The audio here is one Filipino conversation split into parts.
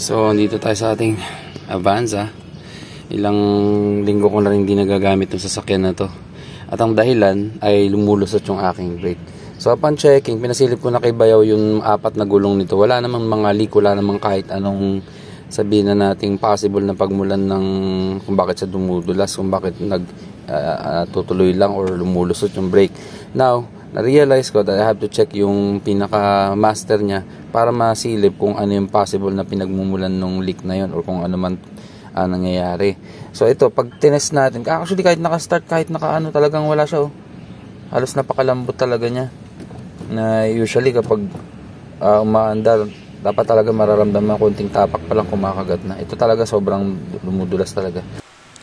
So, dito tayo sa ating Avanza. Ilang linggo ko na rin hindi nagagamit yung sasakyan na to. At ang dahilan ay lumulusot yung aking brake. So, upon checking, pinasilip ko na kay Bayaw yung 4 na gulong nito. Wala namang mga leak, wala namang kahit anong sabihin na nating possible na pagmulan ng kung bakit siya dumudulas, kung bakit tutuloy lang or lumulusot yung brake. Now, na-realize ko that I have to check yung pinaka-master niya para masilip kung ano yung possible na pinagmumulan ng leak na yun or kung ano man nangyayari. So ito, pag tinest natin, actually kahit naka-start, kahit naka-ano, talagang wala siya. Halos napakalambot talaga niya. Na usually kapag umaandar, dapat talaga mararamdaman konting tapak pa lang kumakagat na. Ito talaga sobrang lumudulas talaga.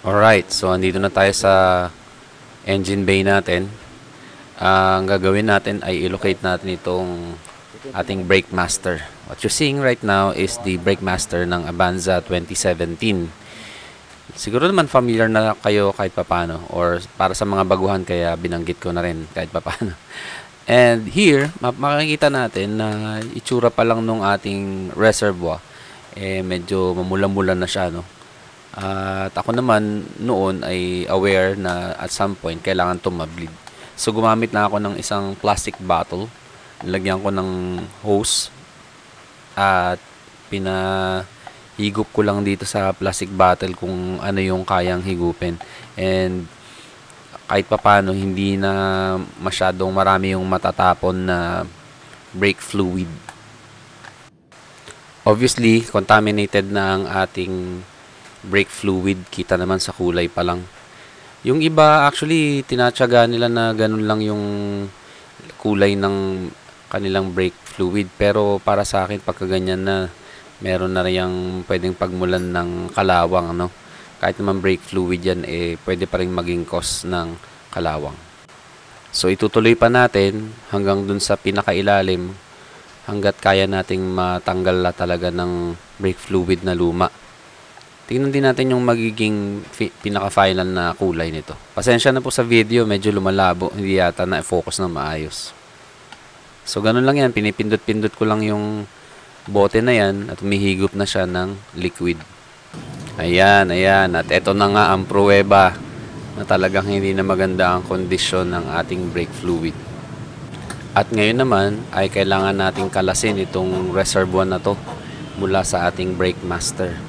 Alright, so andito na tayo sa engine bay natin. Ang gagawin natin ay i-locate natin itong ating brake master. What you're seeing right now is the brake master ng Avanza 2017. Siguro naman familiar na kayo kahit papano, or para sa mga baguhan kaya binanggit ko na rin kahit papano. And here, makikita natin na itsura pa lang nung ating reservoir medyo mamula-mula na siya, no? At ako naman noon ay aware na at some point kailangan tumableed. So gumamit na ako ng isang plastic bottle, nilagyan ko ng hose at pinahigop ko lang dito sa plastic bottle kung ano yung kayang higupin. And kahit papano hindi na masyadong marami yung matatapon na brake fluid. Obviously, contaminated na ang ating brake fluid, kita naman sa kulay pa lang. Yung iba actually tinatsaga nila na ganun lang yung kulay ng kanilang brake fluid, pero para sa akin pagka ganyan na meron na rin pwedeng pagmulan ng kalawang, no? Kahit naman brake fluid yan, pwede pa rin maging cause ng kalawang. So itutuloy pa natin hanggang dun sa pinakailalim hanggat kaya nating matanggal na talaga ng brake fluid na luma. Tingnan din natin yung magiging pinaka-final na kulay nito. Pasensya na po sa video, medyo lumalabo, hindi yata na-focus na maayos. So ganun lang yan, pinipindot-pindot ko lang yung bote na yan at humihigop na siya ng liquid. Ayan, ayan. At eto na nga ang pruweba na talagang hindi na maganda ang kondisyon ng ating brake fluid. At ngayon naman ay kailangan nating kalasin itong reservoir na to mula sa ating brake master.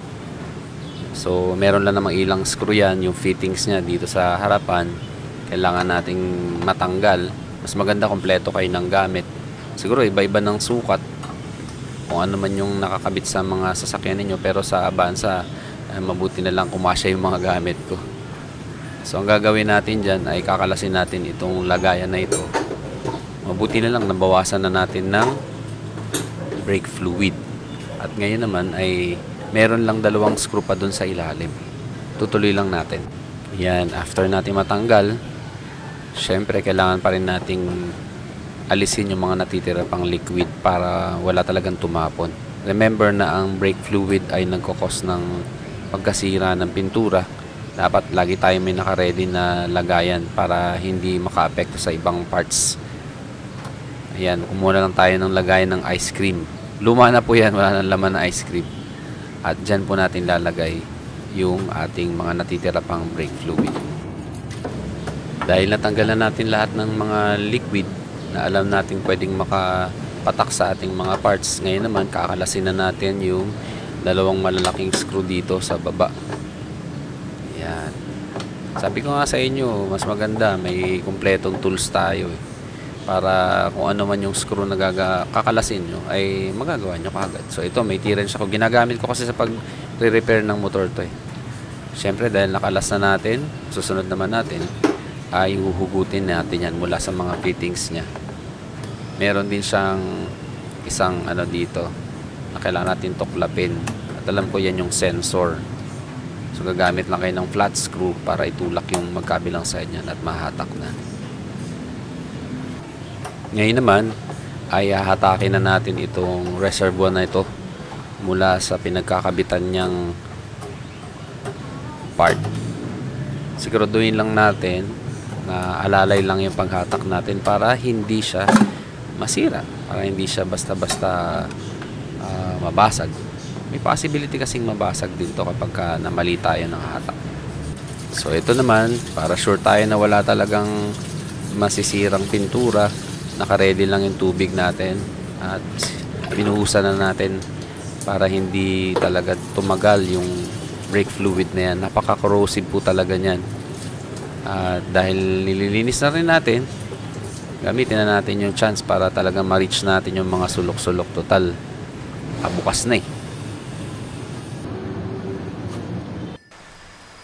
So meron lang namang ilang screw yan, yung fittings niya dito sa harapan kailangan nating matanggal. Mas maganda kompleto kayo ng gamit. Siguro iba-iba ng sukat kung ano man yung nakakabit sa mga sasakyan ninyo, pero sa Avanza mabuti na lang kumasya yung mga gamit ko. So ang gagawin natin dyan ay kakalasin natin itong lagayan na ito. Mabuti na lang nabawasan na natin ng brake fluid. At ngayon naman ay meron lang 2 screw pa dun sa ilalim. Tutuloy lang natin. Yan, after natin matanggal, syempre kailangan pa rin nating alisin yung mga natitira pang liquid para wala talagang tumapon. Remember na ang brake fluid ay nagkakos ng pagkasira ng pintura. Dapat lagi tayo may naka-ready na lagayan para hindi maka-apekto sa ibang parts. Ayan, kumuha lang tayo ng lagayan ng ice cream. Luma na po yan, wala nang laman na ice cream. At dyan po natin lalagay yung ating mga natitira pang brake fluid. Dahil natanggal na natin lahat ng mga liquid na alam natin pwedeng makapatak sa ating mga parts, ngayon naman kakalasin na natin yung 2 malalaking screw dito sa baba. Yan. Sabi ko nga sa inyo, mas maganda may kumpletong tools tayo para kung ano man yung screw na kakalasin nyo ay magagawa nyo kagad. So ito, may T-wrench ako. Ginagamit ko kasi sa pag-repair ng motor to Siyempre dahil nakalas na natin, susunod naman natin ay huhugutin natin yan mula sa mga fittings nya. Meron din siyang isang ano dito na kailangan natin tuklapin. At alam ko yan yung sensor. So gagamit lang kayo ng flat screw para itulak yung magkabilang side niyan at mahatak na. Ngayon naman ay hahatakin na natin itong reservoir na ito mula sa pinagkakabitan niyang part. Siguraduhin lang natin na alalay lang yung paghatak natin para hindi siya masira, para hindi siya basta-basta mabasag. May possibility kasing mabasag din to kapag namali tayo ng hatak. So ito naman, para sure tayo na wala talagang masisirang pintura, naka-ready lang yung tubig natin at binuhusan na natin para hindi talaga tumagal yung brake fluid na yan. Napaka-corrosive po talaga niyan. At dahil nililinis na rin natin, gamitin na natin yung chance para talaga ma-reach natin yung mga sulok-sulok. Total, bukas na eh.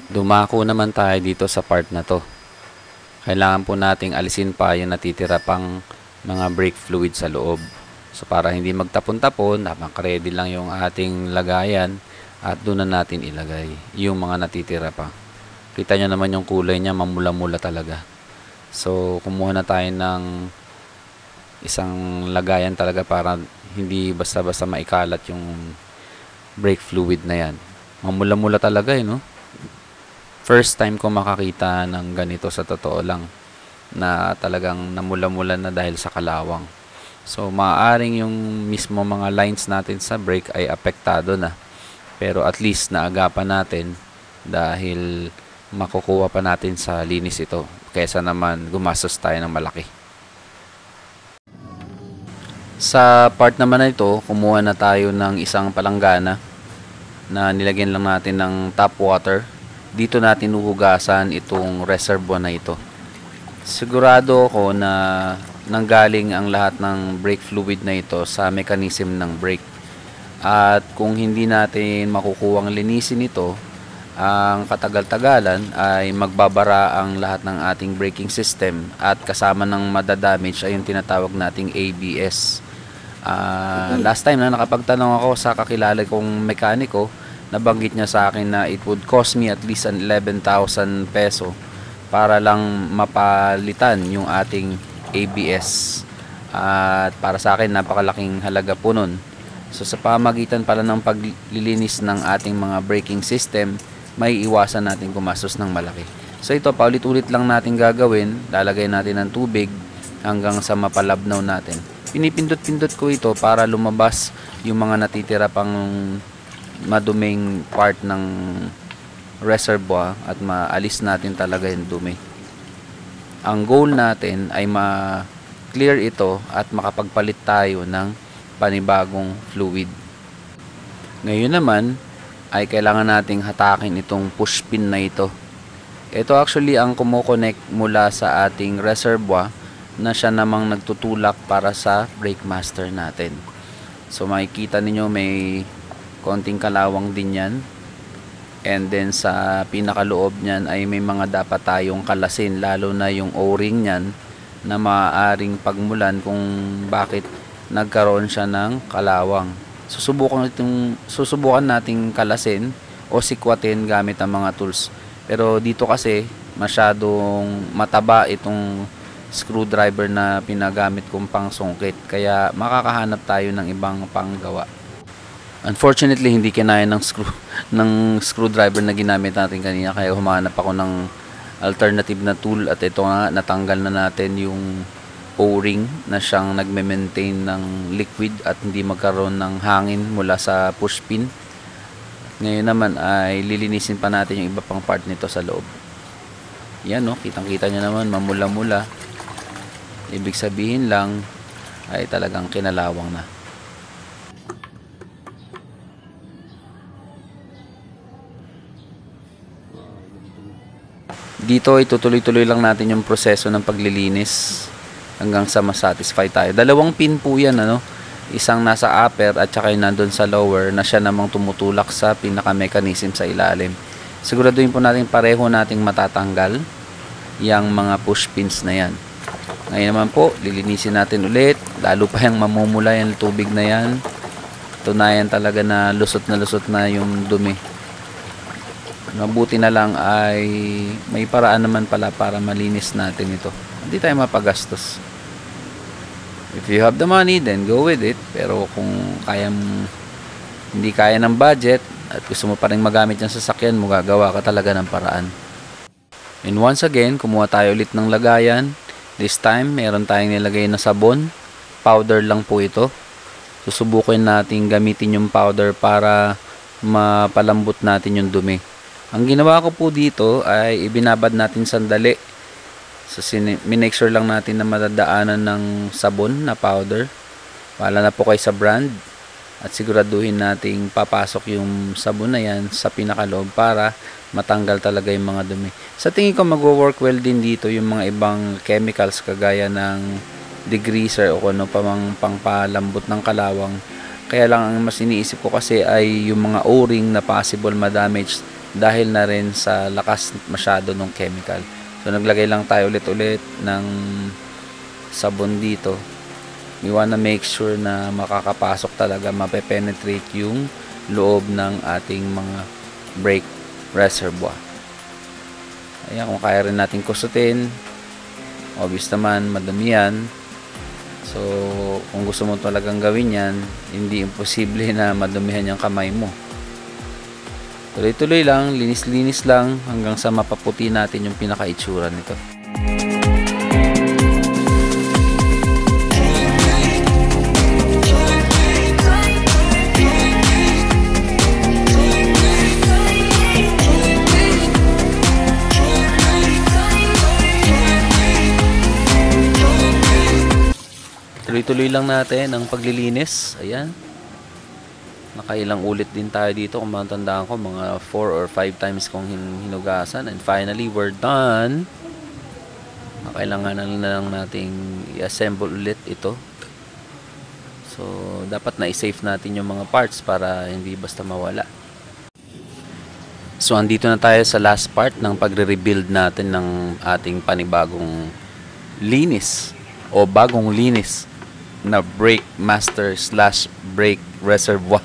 Dumako naman tayo dito sa part na to. Kailangan po nating alisin pa yung natitira pang mga brake fluid sa loob. So para hindi magtapon-tapon, naka-ready lang yung ating lagayan at doon na natin ilagay yung mga natitira pa. Kita nyo naman yung kulay niya, mamula-mula talaga. So kumuha na tayo ng isang lagayan talaga para hindi basta-basta maikalat yung brake fluid na yan. Mamula-mula talaga no? First time ko makakita ng ganito sa totoo lang, na talagang namula-mula na dahil sa kalawang. So maaaring yung mismo mga lines natin sa brake ay apektado na, pero at least naagapan natin dahil makukuha pa natin sa linis ito kaysa naman gumastos tayo ng malaki. Sa part naman na ito, kumuha na tayo ng isang palanggana na nilagyan lang natin ng tap water. Dito natin uhugasan itong reservoir na ito. Sigurado ako na nanggaling ang lahat ng brake fluid na ito sa mechanism ng brake. At kung hindi natin makukuhang linisin ito, ang katagal-tagalan ay magbabara ang lahat ng ating braking system at kasama ng madadamage ay yung tinatawag nating ABS. Last time na nakapagtanong ako sa kakilala kong mekaniko, nabanggit niya sa akin na it would cost me at least 11,000 peso para lang mapalitan yung ating ABS. At para sa akin, napakalaking halaga po nun. So sa pamagitan pala ng paglilinis ng ating mga braking system, may iwasan natin gumastos ng malaki. So ito, paulit-ulit lang natin gagawin. Lalagay natin ng tubig hanggang sa mapalabnaw natin. Pinipindot-pindot ko ito para lumabas yung mga natitira pang maduming part ng reservoir at maalis natin talaga yung dumi. Ang goal natin ay ma-clear ito at makapagpalit tayo ng panibagong fluid. Ngayon naman ay kailangan nating hatakin itong push pin na ito. Ito actually ang kumo-connect mula sa ating reservoir na siya namang nagtutulak para sa brake master natin. So makikita ninyo may konting kalawang din yan, and then sa pinakaloob nyan ay may mga dapat tayong kalasin, lalo na yung o-ring nyan na maaaring pagmulan kung bakit nagkaroon siya ng kalawang. Susubukan nating kalasin o sikwatin gamit ang mga tools, pero dito kasi masyadong mataba itong screwdriver na pinagamit kong pang sungkit, kaya makakahanap tayo ng ibang panggawa. Unfortunately, hindi kinaya ng screwdriver na ginamit natin kanina, kaya humanap ako ng alternative na tool, at ito nga, natanggal na natin yung o-ring na siyang nagme-maintain ng liquid at hindi magkaroon ng hangin mula sa push pin. Ngayon naman ay lilinisin pa natin yung iba pang part nito sa loob. Yan no, kitang-kita nyo naman, mamula-mula. Ibig sabihin lang ay talagang kinalawang na. Dito itutuloy-tuloy lang natin yung proseso ng paglilinis hanggang sa masatisfy tayo. Dalawang pin po yan, ano? Isang nasa upper at saka yung nandun sa lower na siya namang tumutulak sa pinaka-mechanism sa ilalim. Siguraduhin po natin pareho nating matatanggal yung mga push pins na yan. Ngayon naman po, lilinisin natin ulit. Lalo pa yung mamumula yung tubig na yan. Tunayan talaga na lusot na yung dumi. Mabuti na lang ay may paraan naman pala para malinis natin ito. Hindi tayo mapagastos. If you have the money, then go with it. Pero kung hindi kaya ng budget at gusto mo pa rin magamit yung sasakyan mo, gagawa ka talaga ng paraan. And once again, kumuha tayo ulit ng lagayan. This time, meron tayong nilagay na sabon. Powder lang po ito. susubukin natin gamitin yung powder para mapalambot natin yung dumi. Ang ginawa ko po dito ay ibinabad natin sandali. So minake sure lang natin na madadaanan ng sabon na powder. Pala na po kayo sa brand at siguraduhin nating papasok yung sabon na yan sa pinakaloob para matanggal talaga yung mga dumi. Sa tingin ko magwo-work well din dito yung mga ibang chemicals kagaya ng degreaser o ano pa mang pangpalambot ng kalawang. Kaya lang ang mas iniisip ko kasi ay yung mga o-ring na possible ma-damage dahil na rin sa lakas masyado ng chemical. So naglagay lang tayo ulit-ulit ng sabon dito. We wanna make sure na makakapasok talaga, mape-penetrate yung loob ng ating mga brake reservoir. Ayan, kung kaya rin natin kusutin, obvious naman madami yan. So kung gusto mo talagang gawin yan, hindi imposible na madumihan yung kamay mo. Tuloy-tuloy lang, linis-linis lang hanggang sa mapaputi natin yung pinaka-itsura nito. Tuloy-tuloy lang natin ang paglilinis. Ayan. Nakailang ulit din tayo dito. Kung matandaan ko, mga 4 or 5 times kong hinugasan. And finally, we're done. Kailangan na lang nating i-assemble ulit ito. So, dapat na-save natin yung mga parts para hindi basta mawala. So, andito na tayo sa last part ng pagre-rebuild natin ng ating panibagong linis o bagong linis na brake master / brake reservoir.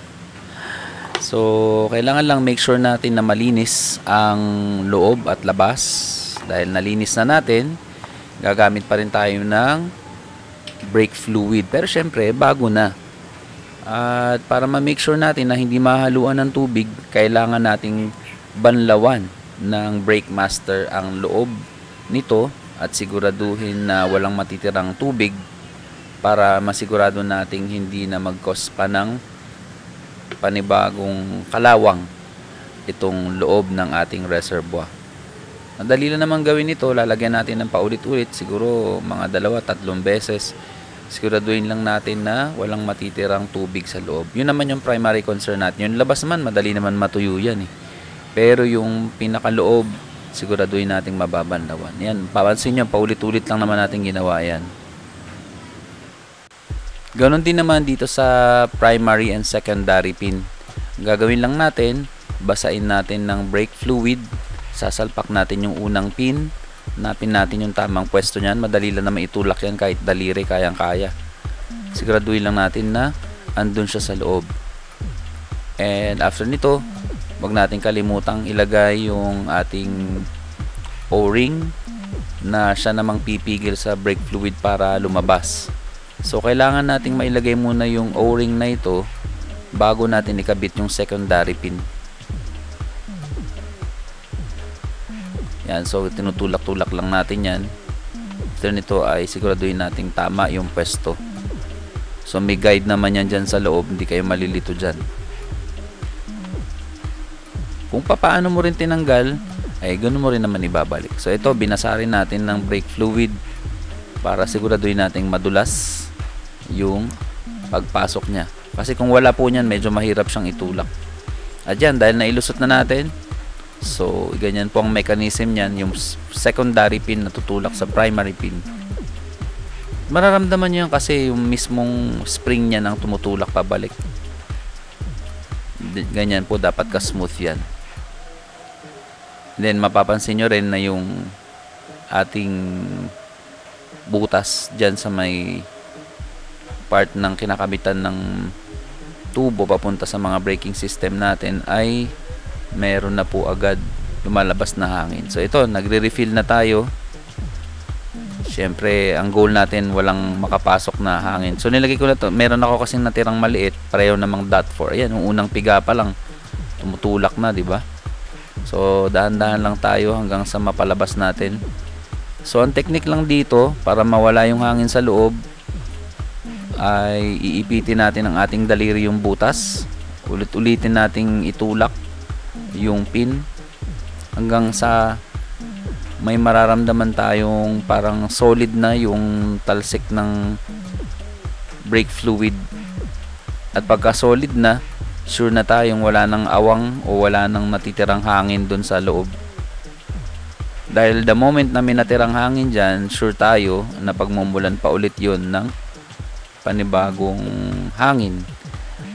So kailangan lang make sure natin na malinis ang loob at labas. Dahil nalinis na natin, gagamit pa rin tayo ng brake fluid, pero syempre bago na. At para ma-make sure natin na hindi mahaluan ng tubig, kailangan nating banlawan ng brake master ang loob nito at siguraduhin na walang matitirang tubig para masigurado nating hindi na mag-cause pa ng panibagong kalawang itong loob ng ating reservoir. Madali lang naman gawin ito, lalagyan natin ng paulit-ulit, siguro mga 2-3 beses. Siguraduhin lang natin na walang matitirang tubig sa loob. Yun naman yung primary concern natin. Yung labas man, madali naman matuyo yan eh. Pero yung pinakaloob, siguraduhin nating mababanlawan. Yan, papansin nyo, paulit-ulit lang naman natin ginawa yan. Ganon din naman dito sa primary and secondary pin. Gagawin lang natin, basain natin ng brake fluid, sasalpak natin yung unang pin, hanapin natin yung tamang pwesto niyan. Madali lang naman itulak yan kahit daliri, kayang-kaya. Siguraduhin lang natin na andun siya sa loob. And after nito, wag natin kalimutang ilagay yung ating o-ring na siya namang pipigil sa brake fluid para lumabas. So kailangan nating mailagay muna yung o-ring na ito bago natin ikabit yung secondary pin. Yan, so tinutulak-tulak lang natin yan. After nito ay siguraduhin nating tama yung pwesto. So may guide naman yan dyan sa loob, hindi kayo malilito dyan. Kung papaano mo rin tinanggal, ay ganoon mo rin naman ibabalik. So ito, binasarin natin ng brake fluid para siguraduhin nating madulas yung pagpasok niya. Kasi kung wala po niyan, medyo mahirap siyang itulak. At yan, dahil nailusot na natin, so ganyan po ang mechanism niyan, yung secondary pin na tutulak sa primary pin. Mararamdaman niyo yan kasi yung mismong spring niya ang tumutulak pabalik. Ganyan po, dapat ka-smooth yan. Then mapapansin nyo rin na yung ating butas dyan sa may part ng kinakabitan ng tubo papunta sa mga braking system natin ay meron na po agad lumalabas na hangin. So ito, nagre-refill na tayo. Syempre, ang goal natin walang makapasok na hangin. So nilagay ko na to, meron ako kasing natirang maliit, pareho namang .4. Ayan, yung unang piga pa lang tumutulak na, di ba? So dahan-dahan lang tayo hanggang sa mapalabas natin. So ang technique lang dito para mawala yung hangin sa loob, ay iipitin natin ang ating daliri yung butas. Ulit-ulitin nating itulak yung pin hanggang sa may mararamdaman tayong parang solid na yung talsik ng brake fluid. At pagka solid na, sure na tayong wala nang awang o wala nang natitirang hangin dun sa loob. Dahil the moment na may natirang hangin dyan, sure tayo na pagmumulan pa ulit yun ng panibagong hangin.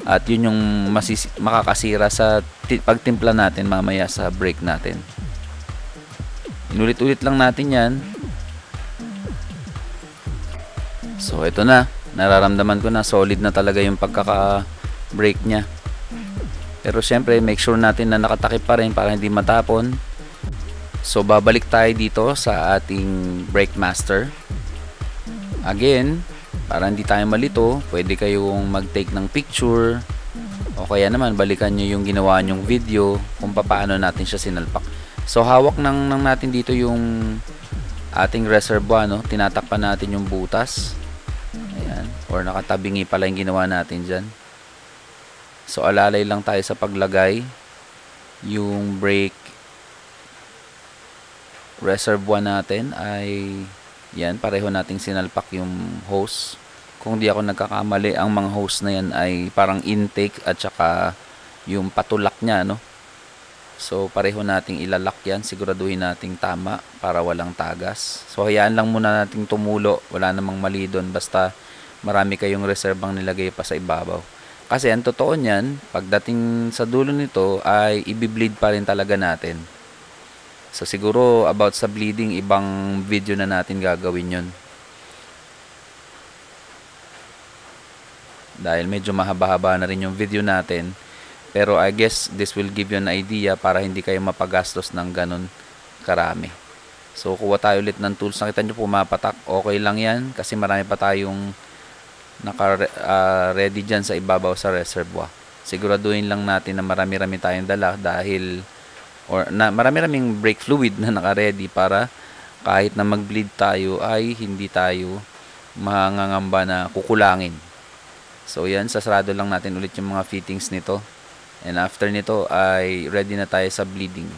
At yun yung makakasira sa pagtimpla natin mamaya sa brake natin. Inulit-ulit lang natin yan. So ito na, nararamdaman ko na solid na talaga yung pagkaka-brake nya. Pero syempre make sure natin na nakatakip pa rin para hindi matapon. So babalik tayo dito sa ating brake master. Again, para hindi tayo malito, pwede kayong mag-take ng picture o kaya naman balikan nyo yung ginawa nyong video kung paano natin siya sinalpak. So hawak nang natin dito yung ating reservoir, no? Tinatakpan natin yung butas. Ayan, or nakatabingi pala yung ginawa natin dyan. So alalay lang tayo sa paglagay. Yung brake reservoir natin ay yan, pareho nating sinalpak yung hose. Kung di ako nagkakamali, ang mga hose na yan ay parang intake at saka yung patulak nya, no? So pareho nating ilalak yan, siguraduhin nating tama para walang tagas. So hayaan lang muna nating tumulo, wala namang mali doon, basta marami kayong reserbang nilagay pa sa ibabaw. Kasi ang totoo niyan, pagdating sa dulo nito ay i-bleed pa rin talaga natin. So siguro about sa bleeding, ibang video na natin gagawin yun. Dahil medyo mahaba-haba na rin yung video natin. Pero I guess this will give you an idea para hindi kayo mapagastos ng ganun karami. So kuha tayo ulit ng tools. Nakita nyo pumapatak. Okay lang yan kasi marami pa tayong naka-ready dyan sa ibabaw sa reservoir. Siguraduhin lang natin na marami-rami tayong dala dahil marami-raming brake fluid na naka-ready para kahit na mag-bleed tayo ay hindi tayo mangangamba na kukulangin. So yan, sasarado lang natin ulit yung mga fittings nito. And after nito ay ready na tayo sa bleeding.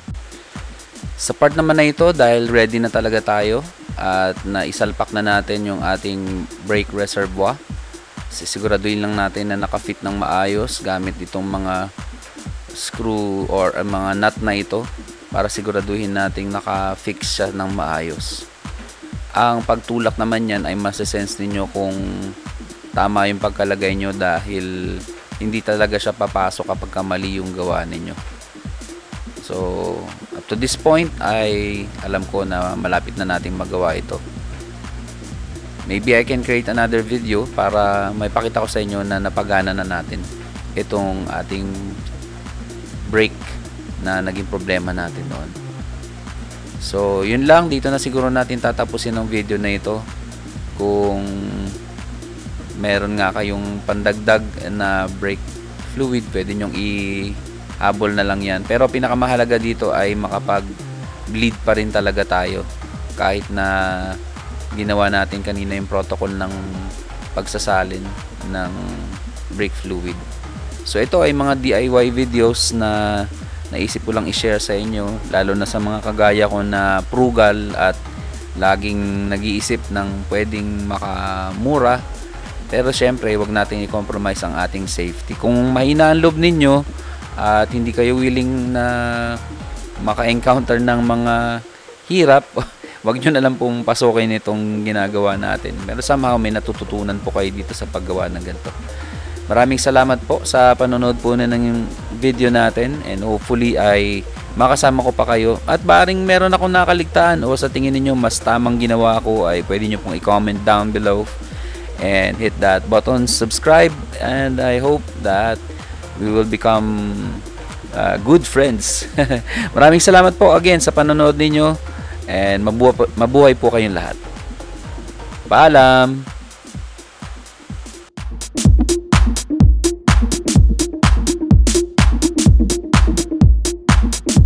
Sa part naman na ito, dahil ready na talaga tayo at naisalpak na natin yung ating brake reservoir, sisiguraduhin lang natin na nakafit ng maayos gamit itong mga screw or mga nut na ito para siguraduhin nating naka-fix siya ng maayos. Ang pagtulak naman yan ay masasense ninyo kung tama yung pagkalagay nyo dahil hindi talaga siya papasok kapag mali yung gawa ninyo. So up to this point ay alam ko na malapit na nating magawa ito. Maybe I can create another video para may pakita ko sa inyo na napagana na natin itong ating brake na naging problema natin noon. So yun lang, dito na siguro natin tatapusin ng video na ito. Kung meron nga kayong pandagdag na brake fluid, pwede nyong ihabol na lang yan. Pero pinakamahalaga dito ay makapag bleed pa rin talaga tayo kahit na ginawa natin kanina yung protocol ng pagsasalin ng brake fluid. So ito ay mga DIY videos na naisip ko lang i-share sa inyo, lalo na sa mga kagaya ko na frugal at laging nag-iisip ng pwedeng makamura. Pero syempre, wag natin i-compromise ang ating safety. Kung mahina ang loob ninyo at hindi kayo willing na maka-encounter ng mga hirap, wag nyo na lang pong pasukin itong ginagawa natin. Pero somehow may natututunan po kayo dito sa paggawa ng ganito. Maraming salamat po sa panonood po na ng video natin, and hopefully ay makasama ko pa kayo. At baring meron akong nakaligtaan o sa tingin niyo mas tamang ginawa ko, ay pwede niyo pong i-comment down below and hit that button subscribe, and I hope that we will become good friends. Maraming salamat po again sa panonood ninyo, and mabuhay po kayong lahat. Paalam!